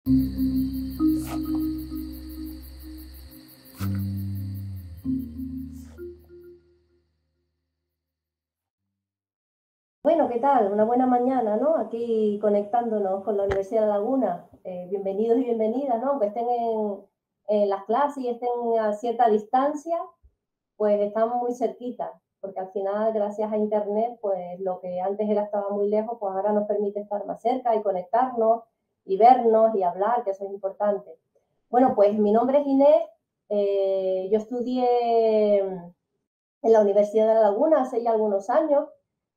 Bueno, ¿qué tal? Una buena mañana, ¿no? Aquí conectándonos con la Universidad de La Laguna. Bienvenidos y bienvenidas, ¿no? Aunque estén en las clases y estén a cierta distancia, pues están muy cerquita, porque al final, gracias a Internet, pues lo que antes estaba muy lejos, pues ahora nos permite estar más cerca y conectarnos y vernos y hablar, que eso es importante. Bueno, pues mi nombre es Inés. Yo estudié en la Universidad de La Laguna hace ya algunos años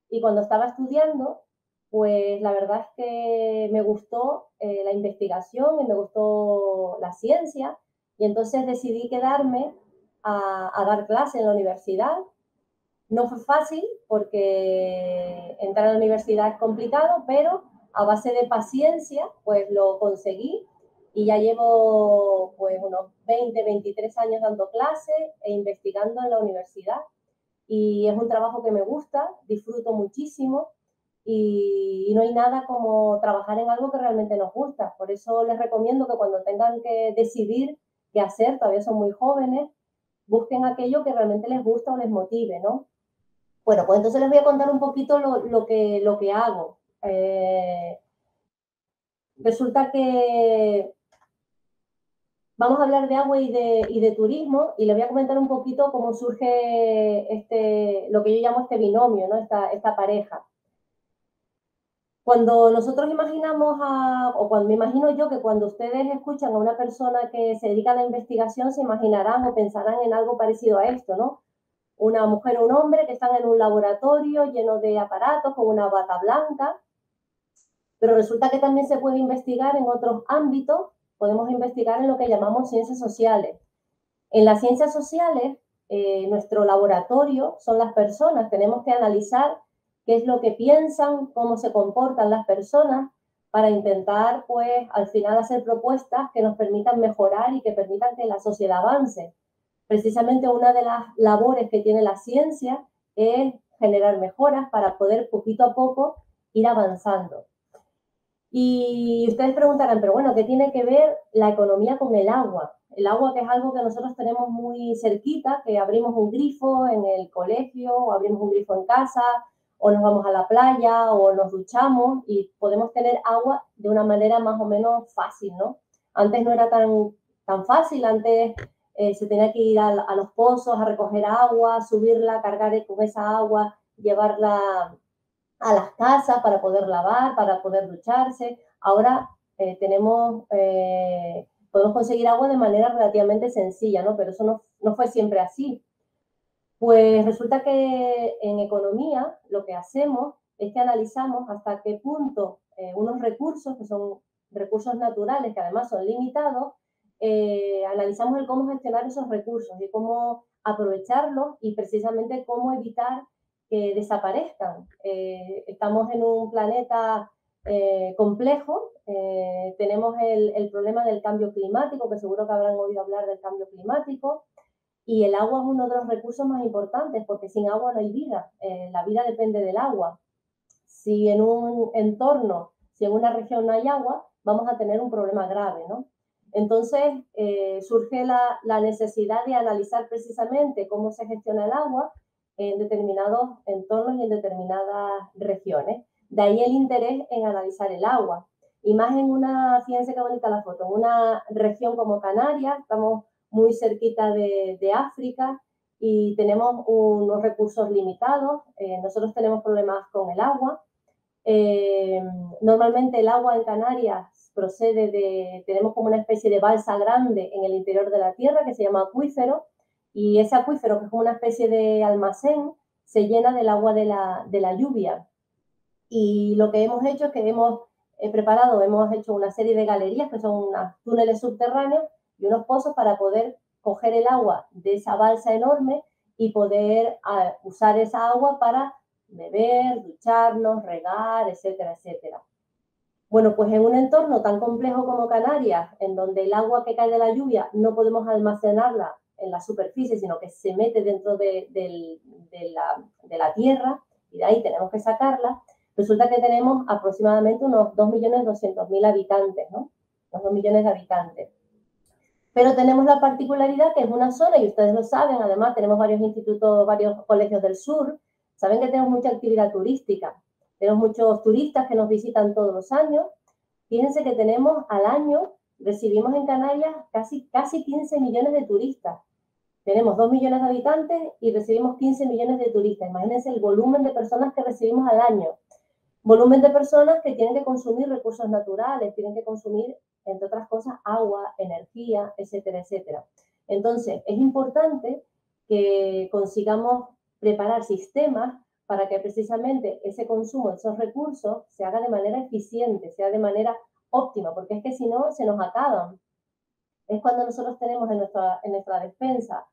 y cuando estaba estudiando, pues la verdad es que me gustó la investigación y me gustó la ciencia y entonces decidí quedarme a dar clase en la universidad. No fue fácil porque entrar a la universidad es complicado, pero a base de paciencia pues lo conseguí y ya llevo pues unos 20, 23 años dando clases e investigando en la universidad y es un trabajo que me gusta, disfruto muchísimo y no hay nada como trabajar en algo que realmente nos gusta. Por eso les recomiendo que cuando tengan que decidir qué hacer, todavía son muy jóvenes, busquen aquello que realmente les gusta o les motive, ¿no? Bueno, pues entonces les voy a contar un poquito lo que hago. Resulta que vamos a hablar de agua y de turismo y les voy a comentar un poquito cómo surge lo que yo llamo este binomio, ¿no? Esta pareja. Cuando nosotros imaginamos o cuando me imagino yo que cuando ustedes escuchan a una persona que se dedica a la investigación, se imaginarán o pensarán en algo parecido a esto, ¿no? Una mujer o un hombre que están en un laboratorio lleno de aparatos con una bata blanca, pero resulta que también se puede investigar en otros ámbitos, podemos investigar en lo que llamamos ciencias sociales. En las ciencias sociales, nuestro laboratorio son las personas, tenemos que analizar qué es lo que piensan, cómo se comportan las personas, para intentar, pues, al final hacer propuestas que nos permitan mejorar y que permitan que la sociedad avance. Precisamente una de las labores que tiene la ciencia es generar mejoras para poder poquito a poco ir avanzando. Y ustedes preguntarán, pero bueno, ¿qué tiene que ver la economía con el agua? El agua, que es algo que nosotros tenemos muy cerquita, que abrimos un grifo en el colegio, o abrimos un grifo en casa, o nos vamos a la playa, o nos duchamos y podemos tener agua de una manera más o menos fácil, ¿no? Antes no era tan fácil, antes se tenía que ir a los pozos a recoger agua, subirla, cargar con esa agua, llevarla a las casas para poder lavar, para poder ducharse. Ahora podemos conseguir agua de manera relativamente sencilla, ¿no? Pero eso no fue siempre así. Pues resulta que en economía lo que hacemos es que analizamos hasta qué punto unos recursos, que son recursos naturales, que además son limitados, analizamos el cómo gestionar esos recursos y cómo aprovecharlos y precisamente cómo evitar que desaparezcan. Estamos en un planeta complejo, tenemos el problema del cambio climático, que seguro que habrán oído hablar del cambio climático, y el agua es uno de los recursos más importantes porque sin agua no hay vida. La vida depende del agua. Si en un entorno, si en una región no hay agua, vamos a tener un problema grave, ¿no? Entonces surge la necesidad de analizar precisamente cómo se gestiona el agua en determinados entornos y en determinadas regiones. De ahí el interés en analizar el agua. Y más en fíjense qué bonita la foto, en una región como Canarias, estamos muy cerquita de África y tenemos unos recursos limitados. Nosotros tenemos problemas con el agua. Eh, Normalmente el agua en Canarias tenemos como una especie de balsa grande en el interior de la tierra que se llama acuífero, y ese acuífero, que es como una especie de almacén, se llena del agua de la lluvia. Y lo que hemos hecho es que hemos hecho una serie de galerías que son unos túneles subterráneos y unos pozos para poder coger el agua de esa balsa enorme y poder usar esa agua para beber, ducharnos, regar, etcétera, etcétera. Bueno, pues en un entorno tan complejo como Canarias, en donde el agua que cae de la lluvia no podemos almacenarla en la superficie, sino que se mete dentro de la tierra y de ahí tenemos que sacarla, resulta que tenemos aproximadamente unos 2.200.000 habitantes, ¿no? los 2 millones de habitantes. Pero tenemos la particularidad que es una zona, y ustedes lo saben, además tenemos varios institutos, varios colegios del sur, saben que tenemos mucha actividad turística, tenemos muchos turistas que nos visitan todos los años. Fíjense que tenemos al año, recibimos en Canarias casi 15 millones de turistas. Tenemos 2 millones de habitantes y recibimos 15 millones de turistas. Imagínense el volumen de personas que recibimos al año. Volumen de personas que tienen que consumir recursos naturales, tienen que consumir, entre otras cosas, agua, energía, etcétera, etcétera. Entonces, es importante que consigamos preparar sistemas para que precisamente ese consumo de esos recursos se haga de manera eficiente, sea de manera óptima, porque es que si no, se nos acaban. Es cuando nosotros tenemos en nuestra despensa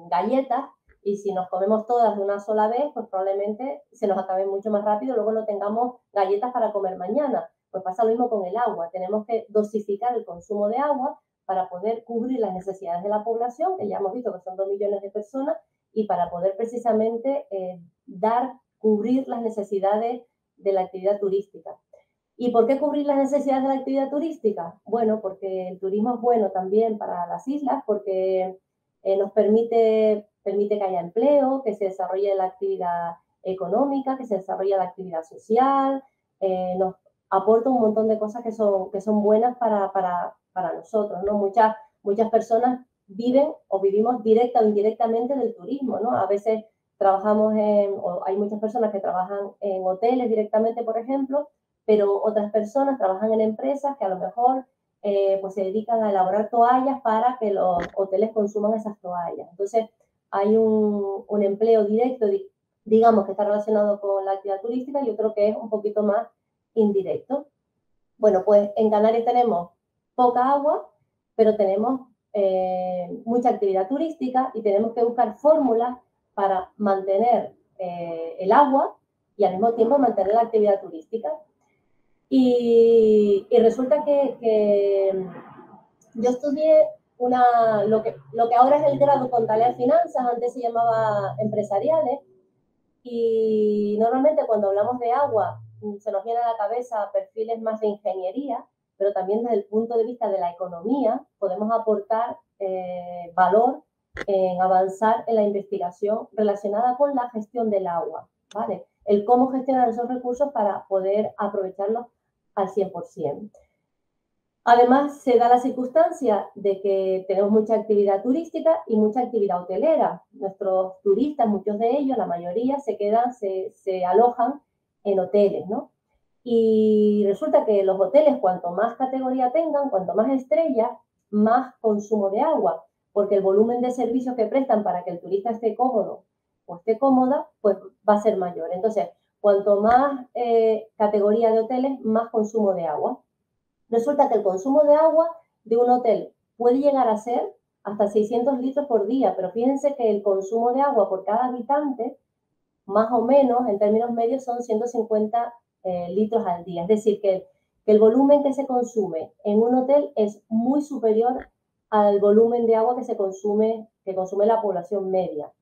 galletas, y si nos comemos todas de una sola vez, pues probablemente se nos acaben mucho más rápido, luego no tengamos galletas para comer mañana. Pues pasa lo mismo con el agua, tenemos que dosificar el consumo de agua para poder cubrir las necesidades de la población, que ya hemos visto que son 2 millones de personas, y para poder precisamente cubrir las necesidades de la actividad turística. ¿Y por qué cubrir las necesidades de la actividad turística? Bueno, porque el turismo es bueno también para las islas, porque nos permite que haya empleo, que se desarrolle la actividad económica, que se desarrolle la actividad social, nos aporta un montón de cosas que son buenas para nosotros, ¿no? Muchas personas viven o vivimos directa o indirectamente del turismo, ¿no? A veces hay muchas personas que trabajan en hoteles directamente, por ejemplo, pero otras personas trabajan en empresas que a lo mejor pues se dedican a elaborar toallas para que los hoteles consuman esas toallas. Entonces, hay un empleo directo, digamos, que está relacionado con la actividad turística, y otro que es un poquito más indirecto. Bueno, pues en Canarias tenemos poca agua, pero tenemos mucha actividad turística, y tenemos que buscar fórmulas para mantener el agua y al mismo tiempo mantener la actividad turística. Y resulta que yo estudié lo que ahora es el grado Contabilidad y Finanzas, antes se llamaba Empresariales, y normalmente cuando hablamos de agua se nos viene a la cabeza perfiles más de ingeniería, pero también desde el punto de vista de la economía podemos aportar valor en avanzar en la investigación relacionada con la gestión del agua, ¿vale? El cómo gestionar esos recursos para poder aprovecharlos al 100%. Además, se da la circunstancia de que tenemos mucha actividad turística y mucha actividad hotelera. Nuestros turistas, muchos de ellos, la mayoría, se alojan en hoteles, ¿no? Y resulta que los hoteles, cuanto más categoría tengan, cuanto más estrellas, más consumo de agua, porque el volumen de servicios que prestan para que el turista esté cómodo o esté cómoda, pues va a ser mayor. Entonces, cuanto más categoría de hoteles, más consumo de agua. Resulta que el consumo de agua de un hotel puede llegar a ser hasta 600 litros por día, pero fíjense que el consumo de agua por cada habitante, más o menos, en términos medios, son 150 litros al día. Es decir, que el volumen que se consume en un hotel es muy superior al volumen de agua que consume la población media.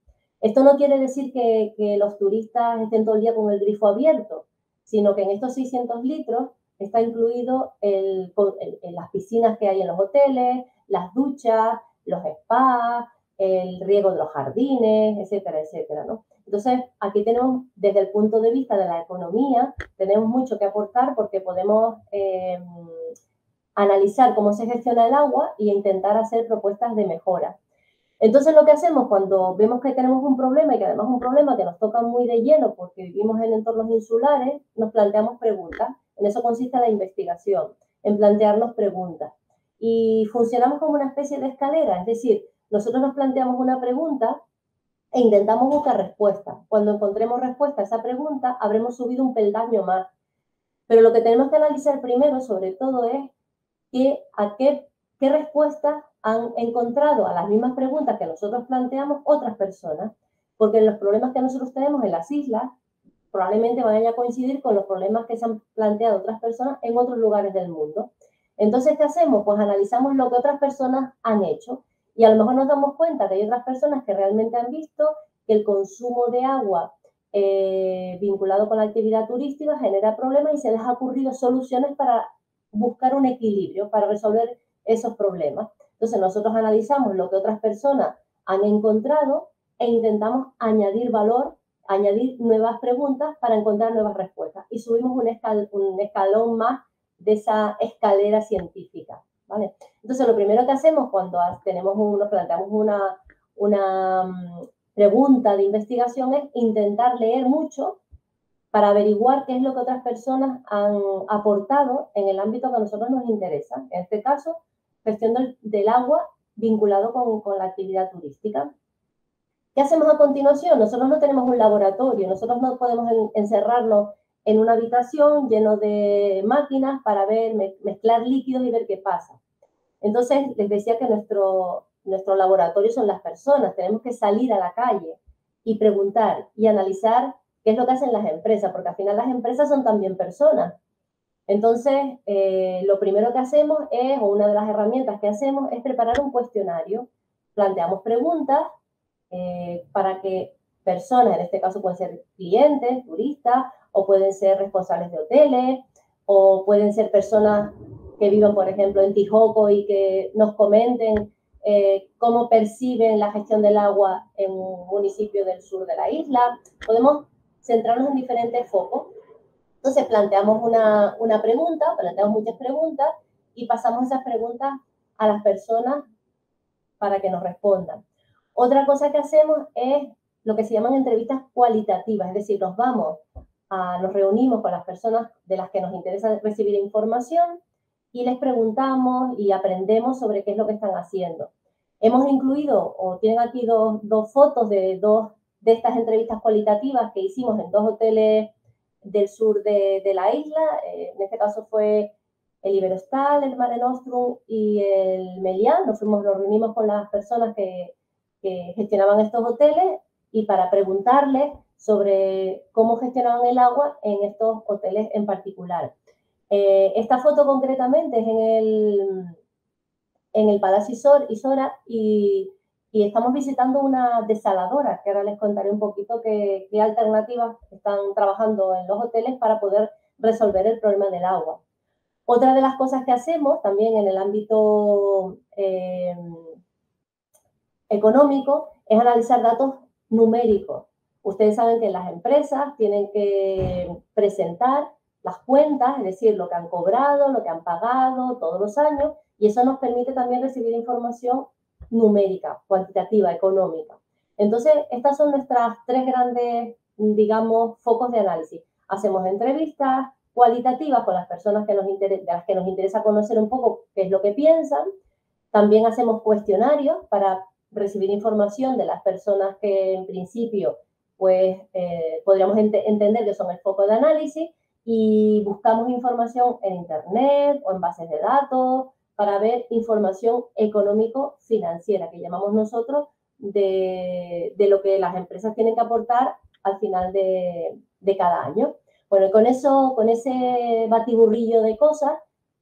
Esto no quiere decir que los turistas estén todo el día con el grifo abierto, sino que en estos 600 litros está incluido las piscinas que hay en los hoteles, las duchas, los spas, el riego de los jardines, etcétera, etcétera, ¿no? Entonces, aquí tenemos, desde el punto de vista de la economía, tenemos mucho que aportar, porque podemos analizar cómo se gestiona el agua e intentar hacer propuestas de mejora. Entonces, lo que hacemos cuando vemos que tenemos un problema, y que además es un problema que nos toca muy de lleno porque vivimos en entornos insulares, nos planteamos preguntas. En eso consiste la investigación, en plantearnos preguntas. Y funcionamos como una especie de escalera, es decir, nosotros nos planteamos una pregunta e intentamos buscar respuesta. Cuando encontremos respuesta a esa pregunta, habremos subido un peldaño más. Pero lo que tenemos que analizar primero, sobre todo, es qué respuestas han encontrado a las mismas preguntas que nosotros planteamos otras personas, porque los problemas que nosotros tenemos en las islas probablemente vayan a coincidir con los problemas que se han planteado otras personas en otros lugares del mundo. Entonces, ¿qué hacemos? Pues analizamos lo que otras personas han hecho, y a lo mejor nos damos cuenta que hay otras personas que realmente han visto que el consumo de agua vinculado con la actividad turística genera problemas, y se les ha ocurrido soluciones para buscar un equilibrio para resolver esos problemas. Entonces nosotros analizamos lo que otras personas han encontrado e intentamos añadir valor, añadir nuevas preguntas para encontrar nuevas respuestas. Y subimos un escalón más de esa escalera científica, ¿vale? Entonces lo primero que hacemos cuando nos planteamos una pregunta de investigación es intentar leer mucho para averiguar qué es lo que otras personas han aportado en el ámbito que a nosotros nos interesa. En este caso, gestión del agua vinculado con la actividad turística. ¿Qué hacemos a continuación? Nosotros no tenemos un laboratorio, nosotros no podemos encerrarnos en una habitación lleno de máquinas para mezclar líquidos y ver qué pasa. Entonces, les decía que nuestro laboratorio son las personas, tenemos que salir a la calle y preguntar y analizar qué es lo que hacen las empresas, porque al final las empresas son también personas. Entonces, lo primero que hacemos o una de las herramientas que hacemos es preparar un cuestionario. Planteamos preguntas para que personas, en este caso pueden ser clientes, turistas, o pueden ser responsables de hoteles, o pueden ser personas que vivan, por ejemplo, en Tijoco y que nos comenten cómo perciben la gestión del agua en un municipio del sur de la isla. Podemos centrarnos en diferentes focos. Entonces planteamos una pregunta, planteamos muchas preguntas y pasamos esas preguntas a las personas para que nos respondan. Otra cosa que hacemos es lo que se llaman entrevistas cualitativas, es decir, nos reunimos con las personas de las que nos interesa recibir información y les preguntamos y aprendemos sobre qué es lo que están haciendo. Hemos incluido, o tienen aquí dos fotos de estas entrevistas cualitativas que hicimos en 2 hoteles del sur de la isla. En este caso fue el Iberostar, el Mare Nostrum y el Meliá. Nos reunimos con las personas que gestionaban estos hoteles y para preguntarles sobre cómo gestionaban el agua en estos hoteles en particular. Esta foto concretamente es en el Palacio Isora y estamos visitando una desaladora, que ahora les contaré un poquito qué alternativas están trabajando en los hoteles para poder resolver el problema del agua. Otra de las cosas que hacemos también en el ámbito económico es analizar datos numéricos. Ustedes saben que las empresas tienen que presentar las cuentas, es decir, lo que han cobrado, lo que han pagado todos los años, y eso nos permite también recibir información numérica, cuantitativa, económica. Entonces, estas son nuestras 3 grandes, digamos, focos de análisis. Hacemos entrevistas cualitativas con las personas de las que nos interesa conocer un poco qué es lo que piensan. También hacemos cuestionarios para recibir información de las personas que en principio pues podríamos entender que son el foco de análisis y buscamos información en internet o en bases de datos para ver información económico-financiera, que llamamos nosotros de lo que las empresas tienen que aportar al final de cada año. Bueno, y con ese batiburrillo de cosas,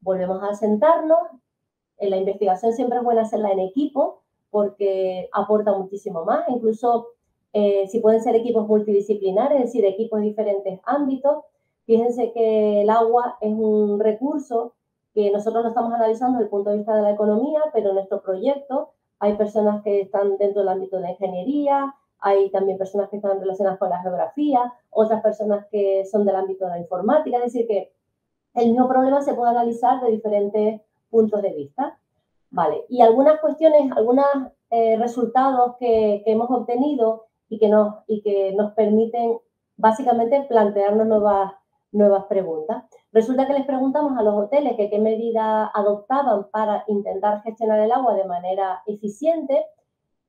volvemos a sentarnos. En la investigación siempre es buena hacerla en equipo porque aporta muchísimo más, incluso si pueden ser equipos multidisciplinares, es decir, equipos de diferentes ámbitos. Fíjense que el agua es un recurso que nosotros lo estamos analizando desde el punto de vista de la economía, pero en nuestro proyecto hay personas que están dentro del ámbito de la ingeniería, hay también personas que están relacionadas con la geografía, otras personas que son del ámbito de la informática, es decir, que el mismo problema se puede analizar de diferentes puntos de vista. Vale, y algunas cuestiones, algunos resultados que hemos obtenido y que nos permiten básicamente plantearnos nuevas preguntas. Resulta que les preguntamos a los hoteles que qué medidas adoptaban para intentar gestionar el agua de manera eficiente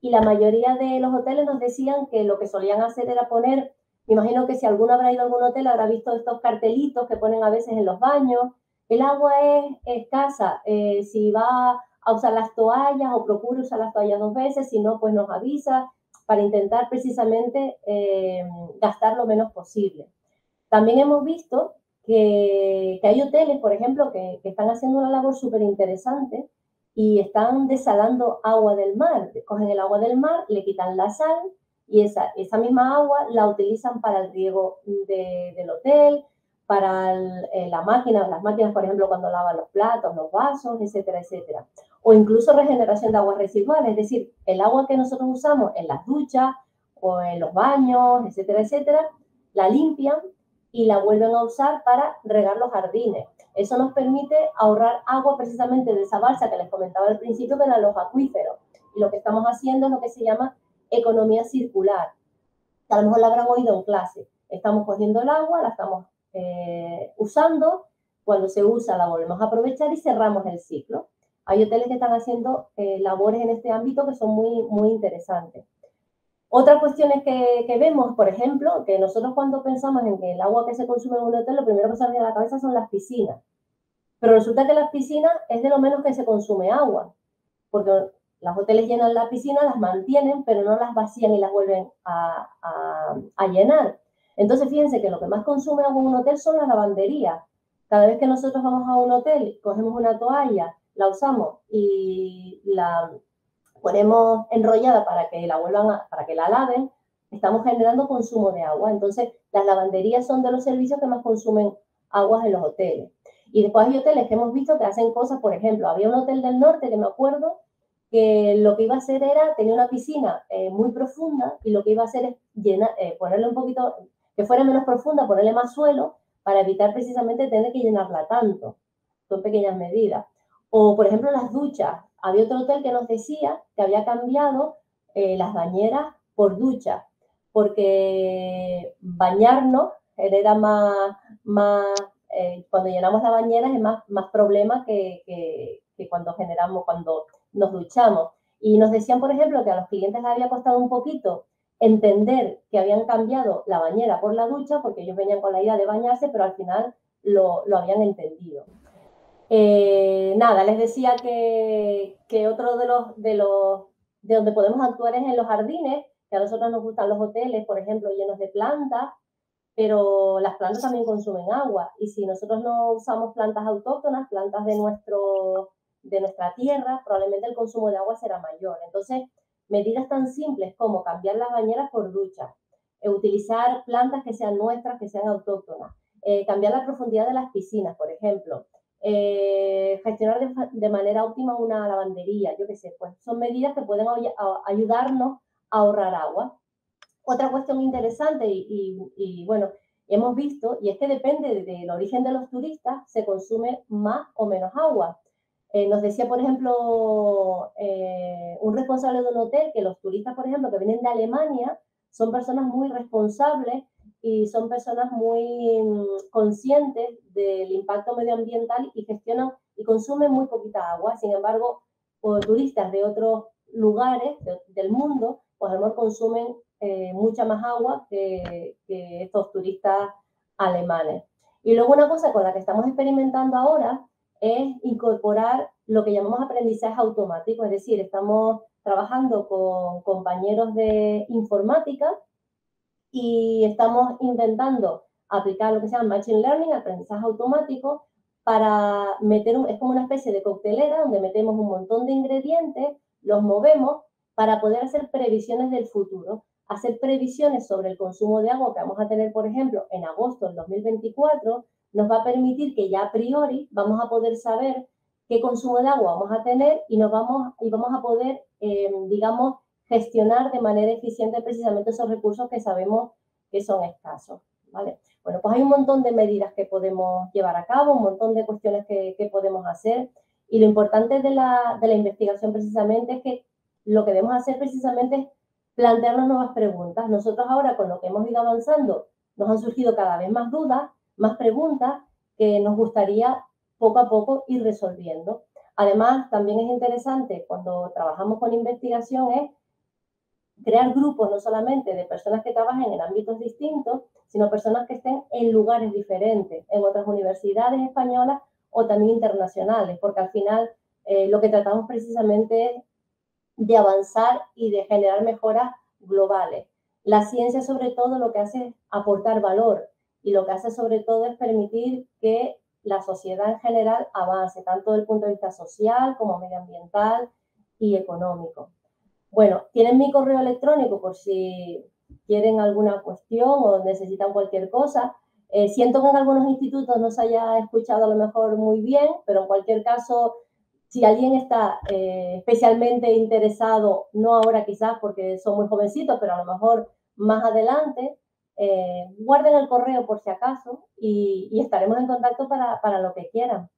y la mayoría de los hoteles nos decían que lo que solían hacer era poner, me imagino que si alguno habrá ido a algún hotel habrá visto estos cartelitos que ponen a veces en los baños, el agua es escasa, si va a usar las toallas o procure usar las toallas 2 veces, si no, pues nos avisa para intentar precisamente gastar lo menos posible. También hemos visto que hay hoteles, por ejemplo, que están haciendo una labor súper interesante y están desalando agua del mar. Cogen el agua del mar, le quitan la sal y esa misma agua la utilizan para el riego del hotel, para las máquinas, por ejemplo, cuando lavan los platos, los vasos, etcétera, etcétera. O incluso regeneración de aguas residuales, es decir, el agua que nosotros usamos en las duchas o en los baños, etcétera, etcétera, la limpian y la vuelven a usar para regar los jardines. Eso nos permite ahorrar agua precisamente de esa balsa que les comentaba al principio, que eran los acuíferos. Y lo que estamos haciendo es lo que se llama economía circular. A lo mejor la habrán oído en clase. Estamos cogiendo el agua, la estamos usando, cuando se usa la volvemos a aprovechar y cerramos el ciclo. Hay hoteles que están haciendo labores en este ámbito que son muy, muy interesantes. Otras cuestiones que vemos, por ejemplo, que nosotros cuando pensamos en que el agua que se consume en un hotel, lo primero que se nos viene a la cabeza son las piscinas. Pero resulta que las piscinas es de lo menos que se consume agua, porque los hoteles llenan la piscina, las mantienen, pero no las vacían y las vuelven a llenar. Entonces, fíjense que lo que más consume agua en un hotel son las lavanderías. Cada vez que nosotros vamos a un hotel, cogemos una toalla, la usamos y la ponemos enrollada para que para que la laven, estamos generando consumo de agua. Entonces, las lavanderías son de los servicios que más consumen aguas en los hoteles. Y después hay hoteles que hemos visto que hacen cosas, por ejemplo, había un hotel del norte que me acuerdo que lo que iba a hacer era, tenía una piscina muy profunda y lo que iba a hacer es ponerle un poquito, que fuera menos profunda, ponerle más suelo para evitar precisamente tener que llenarla tanto. Son pequeñas medidas. O, por ejemplo, las duchas. Había otro hotel que nos decía que había cambiado las bañeras por duchas, porque bañarnos era cuando llenamos la bañera es más problema que cuando nos duchamos. Y nos decían, por ejemplo, que a los clientes les había costado un poquito entender que habían cambiado la bañera por la ducha, porque ellos venían con la idea de bañarse, pero al final lo habían entendido. Nada, les decía que otro de donde podemos actuar es en los jardines, que a nosotros nos gustan los hoteles, por ejemplo, llenos de plantas, pero las plantas también consumen agua. Y si nosotros no usamos plantas autóctonas, plantas de nuestra tierra, probablemente el consumo de agua será mayor. Entonces, medidas tan simples como cambiar las bañeras por duchas, utilizar plantas que sean nuestras, que sean autóctonas, cambiar la profundidad de las piscinas, por ejemplo, gestionar de manera óptima una lavandería, yo qué sé, pues son medidas que pueden ayudarnos a ahorrar agua. Otra cuestión interesante y bueno, hemos visto, y es que depende del origen de los turistas, se consume más o menos agua. Nos decía, por ejemplo, un responsable de un hotel que los turistas, por ejemplo, que vienen de Alemania, son personas muy responsables y son personas muy conscientes del impacto medioambiental y gestionan y consumen muy poquita agua. Sin embargo, turistas de otros lugares del mundo, pues a lo mejor consumen mucha más agua que estos turistas alemanes. Y luego una cosa con la que estamos experimentando ahora es incorporar lo que llamamos aprendizaje automático, es decir, estamos trabajando con compañeros de informática y estamos intentando aplicar lo que se llama Machine Learning, aprendizaje automático, para es como una especie de coctelera donde metemos un montón de ingredientes, los movemos para poder hacer previsiones del futuro, hacer previsiones sobre el consumo de agua que vamos a tener, por ejemplo, en agosto del 2024, nos va a permitir que ya a priori vamos a poder saber qué consumo de agua vamos a tener y vamos a poder, digamos, gestionar de manera eficiente precisamente esos recursos que sabemos que son escasos, ¿vale? Bueno, pues hay un montón de medidas que podemos llevar a cabo, un montón de cuestiones que podemos hacer y lo importante de la investigación precisamente es que lo que debemos hacer precisamente es plantearnos nuevas preguntas. Nosotros ahora con lo que hemos ido avanzando nos han surgido cada vez más dudas, más preguntas que nos gustaría poco a poco ir resolviendo. Además, también es interesante cuando trabajamos con investigación es crear grupos no solamente de personas que trabajen en ámbitos distintos, sino personas que estén en lugares diferentes, en otras universidades españolas o también internacionales, porque al final lo que tratamos precisamente es de avanzar y de generar mejoras globales. La ciencia sobre todo lo que hace es aportar valor y lo que hace sobre todo es permitir que la sociedad en general avance, tanto desde el punto de vista social como medioambiental y económico. Bueno, tienen mi correo electrónico por si quieren alguna cuestión o necesitan cualquier cosa. Siento que en algunos institutos no se haya escuchado a lo mejor muy bien, pero en cualquier caso, si alguien está especialmente interesado, no ahora quizás porque son muy jovencitos, pero a lo mejor más adelante, guarden el correo por si acaso y estaremos en contacto para lo que quieran.